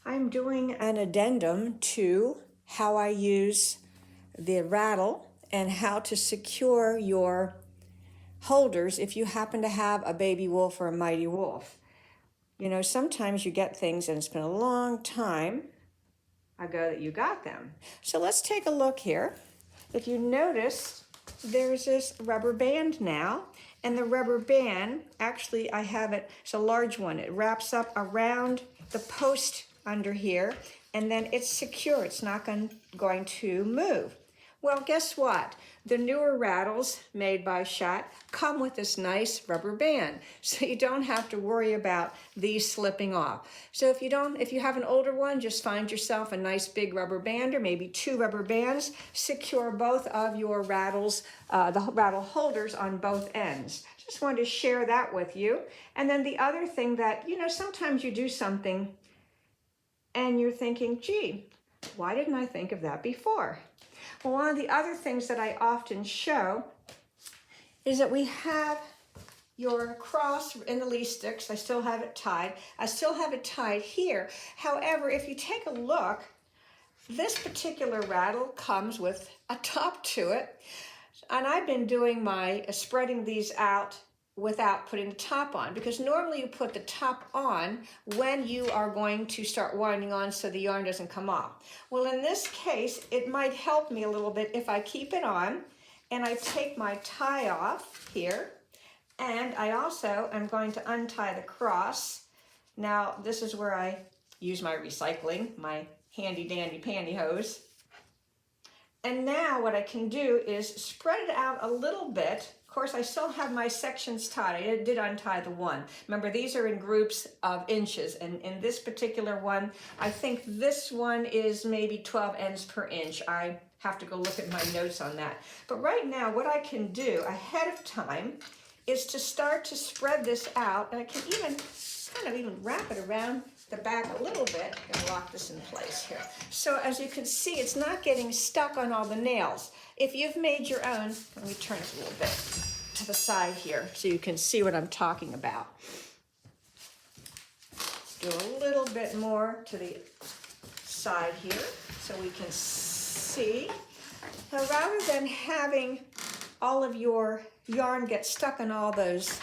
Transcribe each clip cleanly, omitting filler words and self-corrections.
I'm doing an addendum to how I use the rattle and how to secure your holders if you happen to have a baby wolf or a mighty wolf. You know, sometimes you get things and it's been a long time ago that you got them. So let's take a look here. If you notice, there's this rubber band now, and the rubber band, actually I have it, it's a large one. It wraps up around the post under here, and then it's secure. It's not going to move. Well, guess what? The newer rattles made by Schott come with this nice rubber band, so you don't have to worry about these slipping off. So if you have an older one, just find yourself a nice big rubber band, or maybe 2 rubber bands. Secure both of your rattles, the rattle holders on both ends. Just wanted to share that with you. And then the other thing that, you know, sometimes you do something and you're thinking, gee, why didn't I think of that before? Well, one of the other things that I often show is that we have your cross in the leaf sticks. I still have it tied. I still have it tied here. However, if you take a look, this particular rattle comes with a top to it. And I've been doing my spreading these out without putting the top on, because normally you put the top on when you are going to start winding on so the yarn doesn't come off. Well, in this case, it might help me a little bit if I keep it on and I take my tie off here, and I also am going to untie the cross. Now, this is where I use my recycling, my handy dandy pantyhose. And now what I can do is spread it out a little bit. Of course, I still have my sections tied. I did untie the one. Remember, these are in groups of inches. And in this particular one, I think this one is maybe 12 ends per inch. I have to go look at my notes on that. But right now, what I can do ahead of time is to start to spread this out. And I can even kind of even wrap it around the back a little bit and lock this in place here. So as you can see, it's not getting stuck on all the nails. If you've made your own, let me turn it a little bit to the side here so you can see what I'm talking about. Do a little bit more to the side here so we can see. Now, rather than having all of your yarn get stuck on all those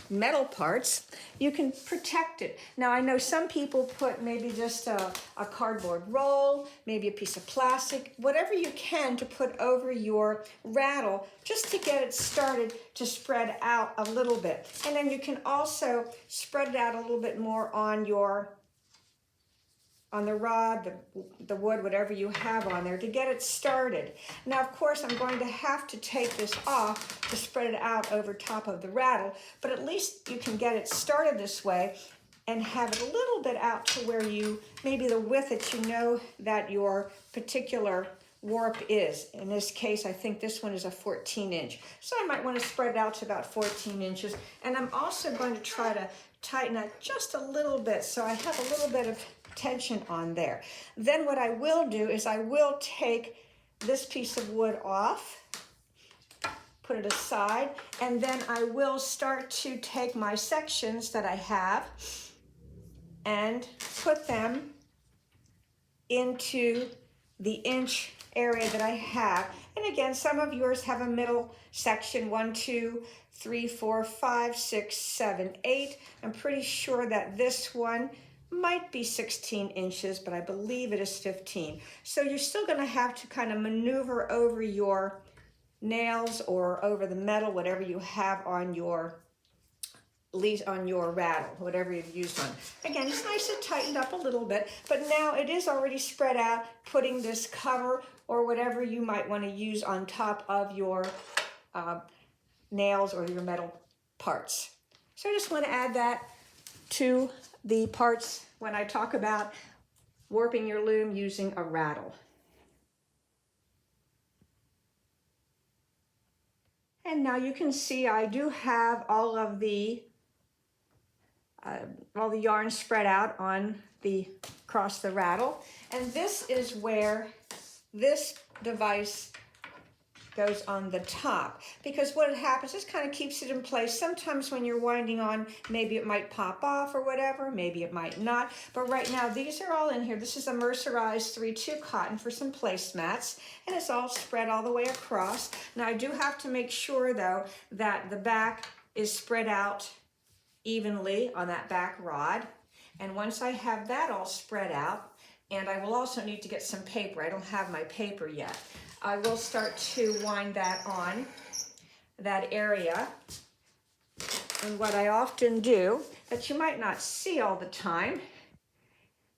metal parts, you can protect it. Now, I know some people put maybe just a cardboard roll, maybe a piece of plastic, whatever you can to put over your rattle just to get it started to spread out a little bit. And then you can also spread it out a little bit more on the rod, the wood, whatever you have on there to get it started. Now, of course, I'm going to have to take this off to spread it out over top of the rattle, but at least you can get it started this way and have it a little bit out to where you, maybe the width that you know that your particular warp is. In this case, I think this one is a 14 inch. So I might want to spread it out to about 14 inches. And I'm also going to try to tighten it just a little bit so I have a little bit of tension on there. Then what I will do is I will take this piece of wood off, put it aside, and then I will start to take my sections that I have and put them into the inch area that I have. And again, some of yours have a middle section, 1, 2, 3, 4, 5, 6, 7, 8. I'm pretty sure that this one might be 16 inches, but I believe it is 15. So you're still going to have to kind of maneuver over your nails or over the metal, whatever you have on your rattle, whatever you've used on. Again, it's nice and tightened up a little bit, but now it is already spread out, putting this cover or whatever you might want to use on top of your nails or your metal parts. So I just want to add that to the parts when I talk about warping your loom using a rattle. And now you can see I do have all the yarn spread out on across the rattle. And this is where this device goes on the top, because what happens is kind of keeps it in place. Sometimes when you're winding on, maybe it might pop off or whatever, maybe it might not, but right now these are all in here. This is a mercerized 3-2 cotton for some placemats, and it's all spread all the way across. Now I do have to make sure though that the back is spread out evenly on that back rod, and once I have that all spread out, and I will also need to get some paper. I don't have my paper yet. I will start to wind that on that area. And what I often do, that you might not see all the time,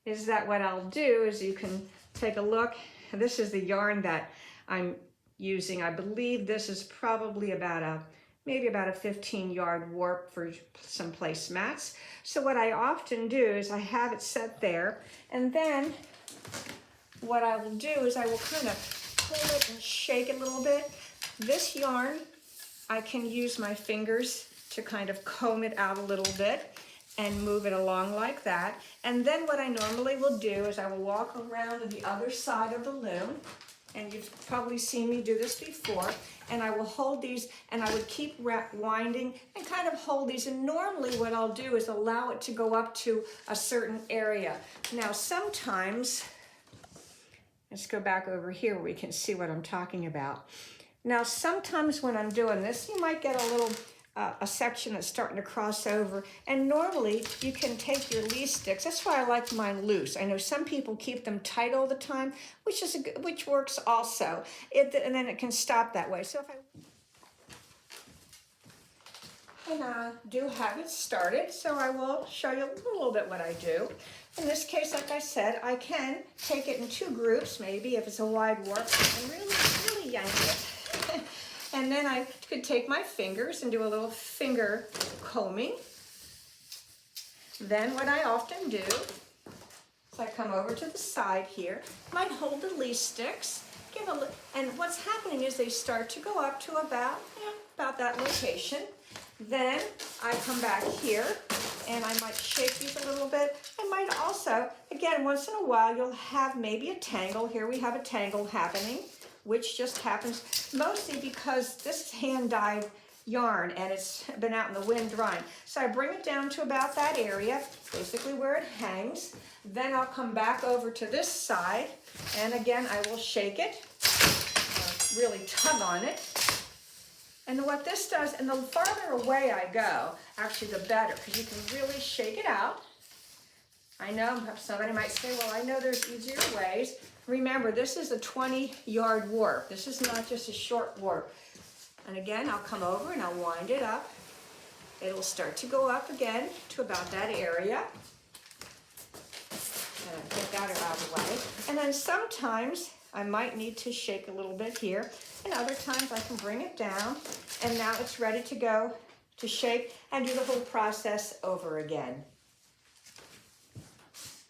is that what I'll do is you can take a look. This is the yarn that I'm using. I believe this is probably maybe about a 15-yard warp for some placemats. So what I often do is I have it set there, and then what I will do is I will kind of pull it and shake it a little bit. This yarn, I can use my fingers to kind of comb it out a little bit and move it along like that. And then what I normally will do is I will walk around to the other side of the loom, and you've probably seen me do this before, and I will hold these, and I would keep winding and kind of hold these, and normally what I'll do is allow it to go up to a certain area. Now sometimes, let's go back over here where we can see what I'm talking about. Now sometimes when I'm doing this, you might get a little a section that's starting to cross over, and normally you can take your leaf sticks. That's why I like mine loose. I know some people keep them tight all the time, which works also. And then it can stop that way. So if I do have it started, so I will show you a little bit what I do. In this case, like I said, I can take it in 2 groups, maybe if it's a wide warp, and really yank it. And then I could take my fingers and do a little finger combing. Then what I often do is I come over to the side here, might hold the leaf sticks, and what's happening is they start to go up to about that location. Then I come back here and I might shake these a little bit. I might also, again, once in a while, you'll have maybe a tangle. Here we have a tangle happening, which just happens mostly because this is hand-dyed yarn and it's been out in the wind drying. So I bring it down to about that area, basically where it hangs. Then I'll come back over to this side, and again, I will shake it, really tug on it. And what this does, and the farther away I go, actually the better, because you can really shake it out. I know somebody might say, well, I know there's easier ways. Remember, this is a 20-yard warp. This is not just a short warp. And again, I'll come over and I'll wind it up. It'll start to go up again to about that area. And I'll get that out of the way. And then sometimes I might need to shake a little bit here, and other times I can bring it down, and now it's ready to go to shake and do the whole process over again.